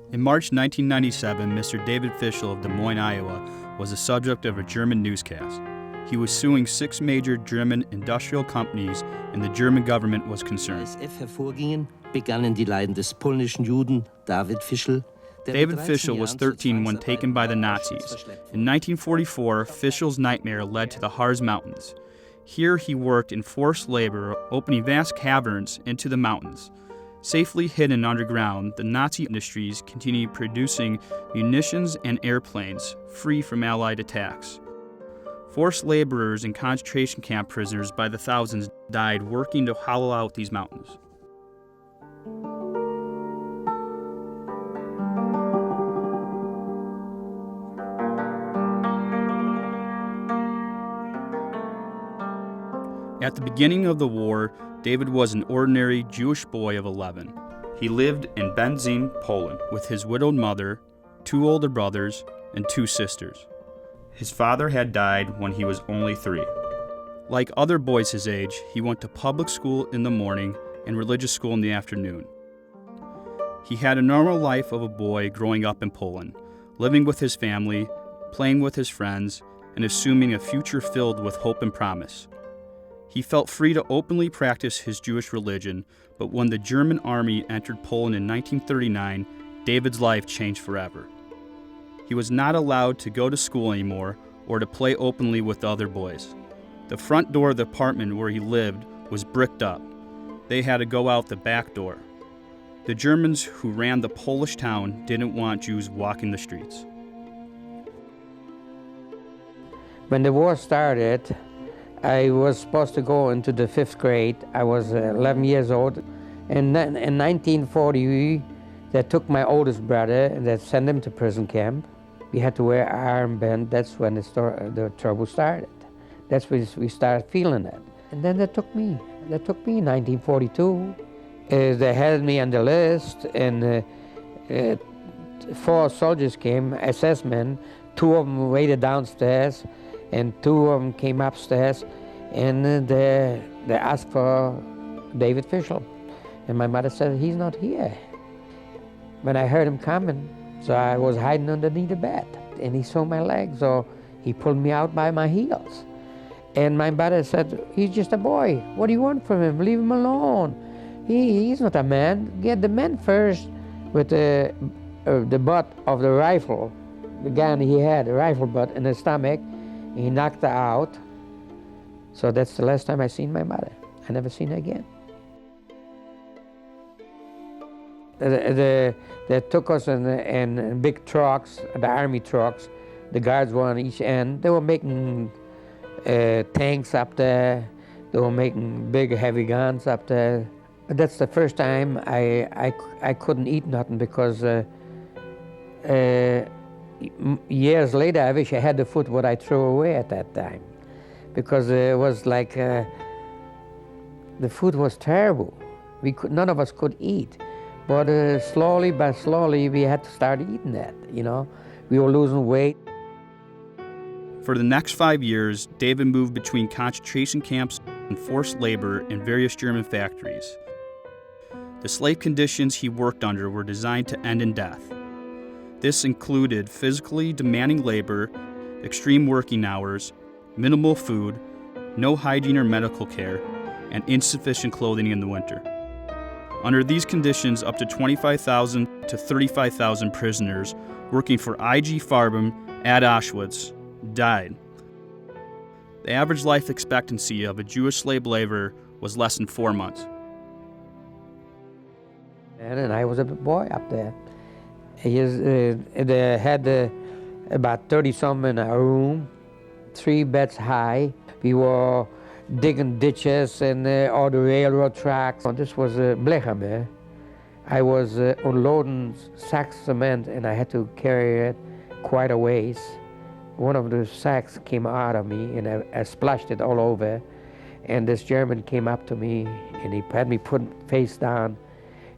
In March 1997, Mr. David Fishel of Des Moines, Iowa, was the subject of a German newscast. He was suing 6 major German industrial companies, and the German government was concerned. Begannen die Leiden des polnischen Juden David Fishel. David Fishel was 13 when taken by the Nazis. In 1944, Fishel's nightmare led to the Harz Mountains. Here he worked in forced labor, opening vast caverns into the mountains. Safely hidden underground, the Nazi industries continued producing munitions and airplanes, free from Allied attacks. Forced laborers and concentration camp prisoners by the thousands died working to hollow out these mountains. At the beginning of the war, David was an ordinary Jewish boy of 11. He lived in Benzin, Poland, with his widowed mother, 2 older brothers, and 2 sisters. His father had died when he was only 3. Like other boys his age, he went to public school in the morning and religious school in the afternoon. He had a normal life of a boy growing up in Poland, living with his family, playing with his friends, and assuming a future filled with hope and promise. He felt free to openly practice his Jewish religion, but when the German army entered Poland in 1939, David's life changed forever. He was not allowed to go to school anymore or to play openly with the other boys. The front door of the apartment where he lived was bricked up. They had to go out the back door. The Germans who ran the Polish town didn't want Jews walking the streets. When the war started, I was supposed to go into the 5th grade. I was 11 years old. And then in 1940, they took my oldest brother and they sent him to prison camp. We had to wear armband. That's when the trouble started. That's when we started feeling it. And then they took me. They took me in 1942. They had me on the list, and 4 soldiers came, SS men. 2 of them waited downstairs, and 2 of them came upstairs, and they asked for David Fishel. And my mother said, he's not here. When I heard him coming, so I was hiding underneath the bed, and he saw my legs, so he pulled me out by my heels. And my mother said, he's just a boy. What do you want from him? Leave him alone. He's not a man. Get the man first. With the butt of the rifle, the gun he had, a rifle butt in his stomach, he knocked her out. So that's the last time I seen my mother. I never seen her again. They took us in big trucks, the army trucks. The guards were on each end. They were making tanks up there. They were making big, heavy guns up there. That's the first time I couldn't eat nothing because years later I wish I had the food what I threw away at that time, because it was like the food was terrible. None of us could eat, but slowly by slowly we had to start eating that. You know, we were losing weight. For the next 5 years, David moved between concentration camps and forced labor in various German factories. The slave conditions he worked under were designed to end in death. This included physically demanding labor, extreme working hours, minimal food, no hygiene or medical care, and insufficient clothing in the winter. Under these conditions, up to 25,000 to 35,000 prisoners working for IG Farben at Auschwitz died. The average life expectancy of a Jewish slave laborer was less than 4 months. And I was a boy up there. They had about 30-some in a room, 3 beds high. We were digging ditches and all the railroad tracks. This was Blechammer. I was unloading sacks of cement, and I had to carry it quite a ways. One of the sacks came out of me, and I splashed it all over. And this German came up to me, and he had me put face down,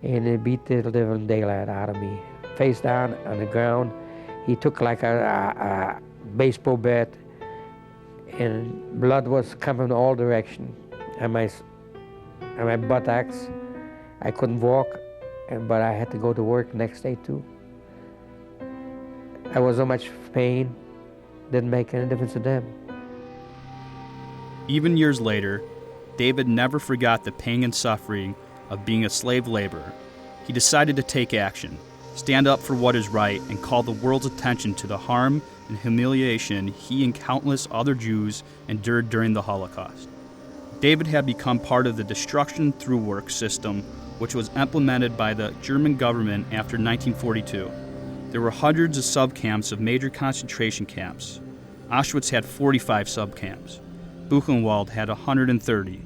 and he beat the living daylight out of me. Face down on the ground. He took like a baseball bat, and blood was coming all directions. And my buttocks, I couldn't walk, but I had to go to work next day too. I was so much pain, didn't make any difference to them. Even years later, David never forgot the pain and suffering of being a slave laborer. He decided to take action, stand up for what is right, and call the world's attention to the harm and humiliation he and countless other Jews endured during the Holocaust. David had become part of the destruction through work system, which was implemented by the German government after 1942. There were hundreds of subcamps of major concentration camps. Auschwitz had 45 subcamps. Buchenwald had 130.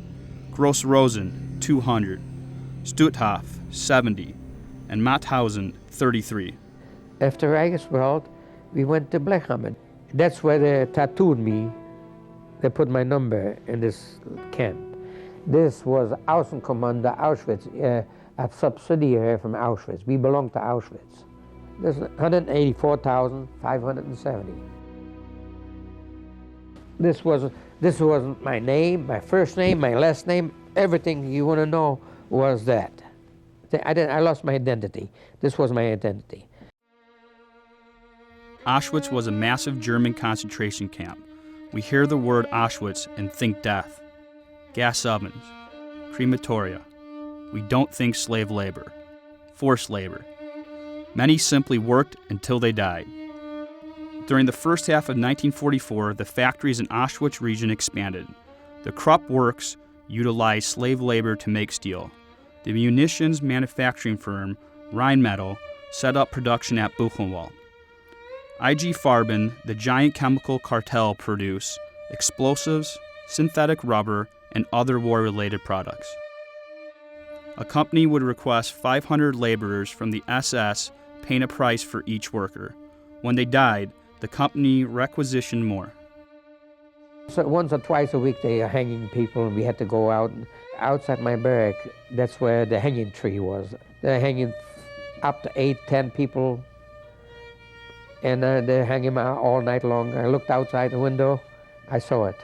Gross Rosen, 200. Stutthof, 70. And Mauthausen, 33. After Reichswald, we went to Blechammer. That's where they tattooed me. They put my number in this camp. This was Außenkommando Auschwitz, a subsidiary from Auschwitz. We belonged to Auschwitz. There's 184,570. This was my name, my first name, my last name, everything you want to know was that. I lost my identity. This was my identity. Auschwitz was a massive German concentration camp. We hear the word Auschwitz and think death, gas ovens, crematoria. We don't think slave labor, forced labor. Many simply worked until they died. During the first half of 1944, the factories in Auschwitz region expanded. The Krupp Works utilized slave labor to make steel. The munitions manufacturing firm, Rheinmetall, set up production at Buchenwald. IG Farben, the giant chemical cartel, produced explosives, synthetic rubber, and other war-related products. A company would request 500 laborers from the SS, paying a price for each worker. When they died, the company requisitioned more. So once or twice a week they are hanging people, and we had to go out. Outside my barrack, that's where the hanging tree was. They're hanging up to 8, 10 people, and they're hanging out all night long. I looked outside the window, I saw it.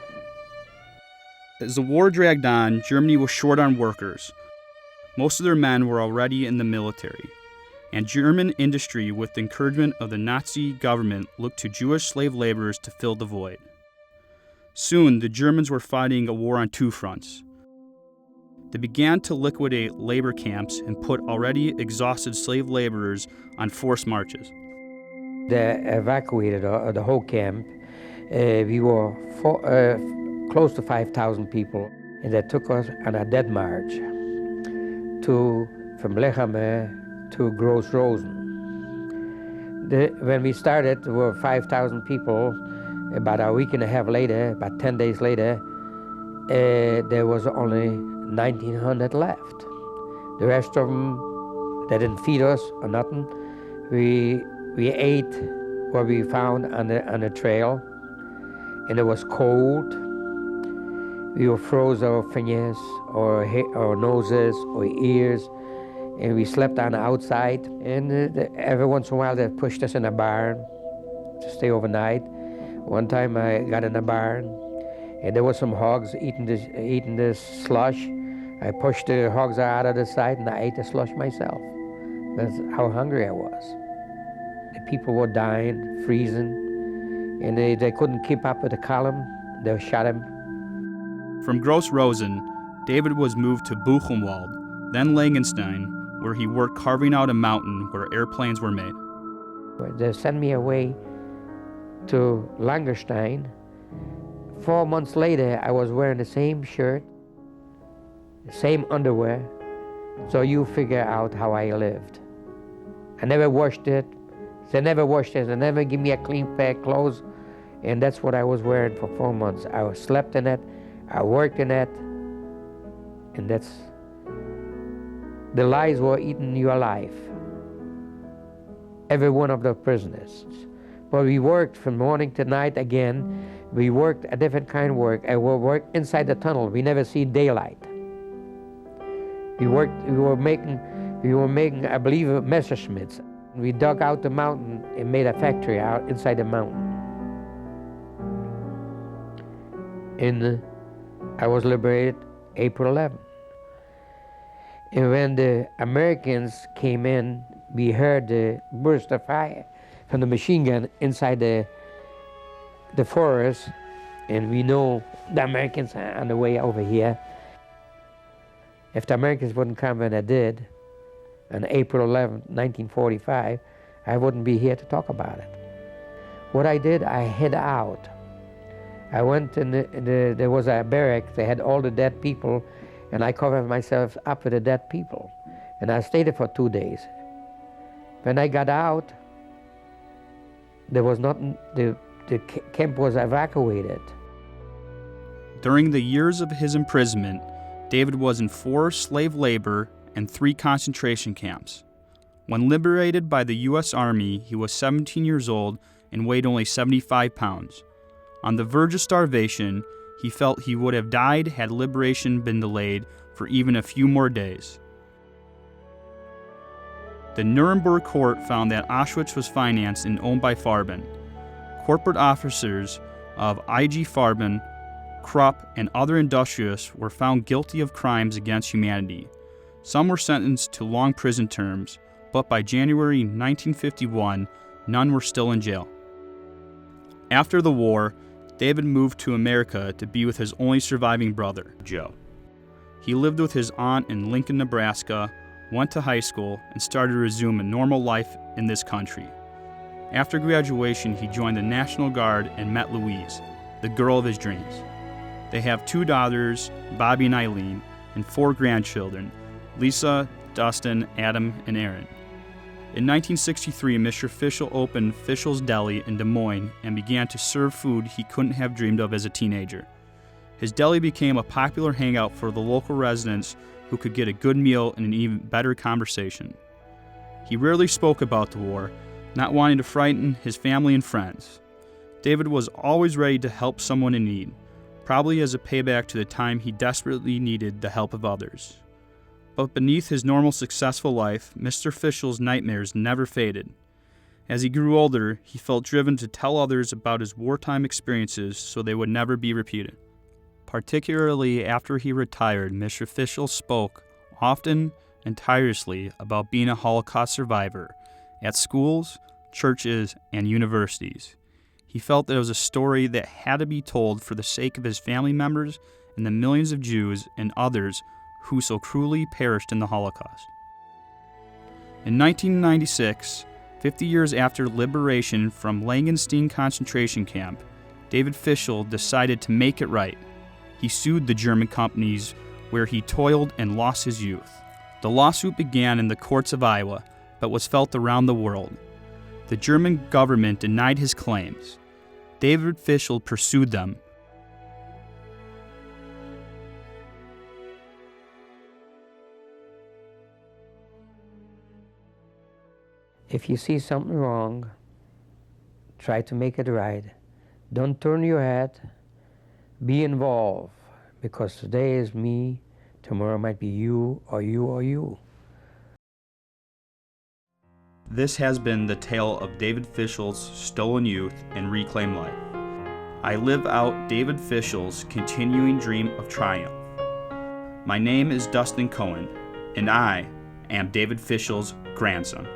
As the war dragged on, Germany was short on workers. Most of their men were already in the military, and German industry, with the encouragement of the Nazi government, looked to Jewish slave laborers to fill the void. Soon, the Germans were fighting a war on two fronts. They began to liquidate labor camps and put already exhausted slave laborers on forced marches. They evacuated the whole camp. We were close to 5,000 people, and they took us on a dead march from Blechammer to Gross Rosen. When we started, there were 5,000 people. About a week and a half later, about 10 days later, there was only 1,900 left. The rest of them, they didn't feed us or nothing. We ate what we found on the trail, and it was cold. We were froze our fingers, or noses, or ears, and we slept on the outside. And every once in a while, they pushed us in a barn to stay overnight. One time I got in a barn, and there were some hogs eating this slush. I pushed the hogs out of the side, and I ate the slush myself. That's how hungry I was. The people were dying, freezing, and they couldn't keep up with the column. They shot him. From Gross Rosen, David was moved to Buchenwald, then Langenstein, where he worked carving out a mountain where airplanes were made. They sent me away to Langenstein. 4 months later, I was wearing the same shirt, the same underwear, so you figure out how I lived. I never washed it. They never washed it. They never give me a clean pair of clothes, and that's what I was wearing for 4 months. I slept in it. I worked in that, and that's, the lies were eating your life. Every one of the prisoners. But we worked from morning to night again. We worked a different kind of work. I worked inside the tunnel. We never see daylight. We were making, I believe, Messerschmitts. We dug out the mountain and made a factory out inside the mountain. And I was liberated April 11th. And when the Americans came in, we heard the burst of fire from the machine gun inside the forest, and we know the Americans are on the way over here. If the Americans wouldn't come when they did, on April 11th, 1945, I wouldn't be here to talk about it. What I did, I hid out. I went in there was a barrack, they had all the dead people, and I covered myself up with the dead people. And I stayed there for 2 days. When I got out, there was nothing, the camp was evacuated. During the years of his imprisonment, David was in 4 slave labor and 3 concentration camps. When liberated by the U.S. Army, he was 17 years old and weighed only 75 pounds. On the verge of starvation, he felt he would have died had liberation been delayed for even a few more days. The Nuremberg court found that Auschwitz was financed and owned by Farben. Corporate officers of IG Farben, Krupp, and other industrialists were found guilty of crimes against humanity. Some were sentenced to long prison terms, but by January 1951, none were still in jail. After the war, David moved to America to be with his only surviving brother, Joe. He lived with his aunt in Lincoln, Nebraska, went to high school, and started to resume a normal life in this country. After graduation, he joined the National Guard and met Louise, the girl of his dreams. They have 2 daughters, Bobby and Eileen, and 4 grandchildren, Lisa, Dustin, Adam, and Aaron. In 1963, Mr. Fishel opened Fishel's Deli in Des Moines and began to serve food he couldn't have dreamed of as a teenager. His deli became a popular hangout for the local residents who could get a good meal and an even better conversation. He rarely spoke about the war, not wanting to frighten his family and friends. David was always ready to help someone in need, probably as a payback to the time he desperately needed the help of others. But beneath his normal successful life, Mr. Fishel's nightmares never faded. As he grew older, he felt driven to tell others about his wartime experiences so they would never be repeated. Particularly after he retired, Mr. Fishel spoke often and tirelessly about being a Holocaust survivor at schools, churches, and universities. He felt that it was a story that had to be told for the sake of his family members and the millions of Jews and others who so cruelly perished in the Holocaust. In 1996, 50 years after liberation from Langenstein concentration camp, David Fishel decided to make it right. He sued the German companies where he toiled and lost his youth. The lawsuit began in the courts of Iowa, but was felt around the world. The German government denied his claims. David Fishel pursued them. If you see something wrong, try to make it right. Don't turn your head. Be involved, because today is me, tomorrow might be you or you or you. This has been the tale of David Fishel's stolen youth and reclaimed life. I live out David Fishel's continuing dream of triumph. My name is Dustin Cohen, and I am David Fishel's grandson.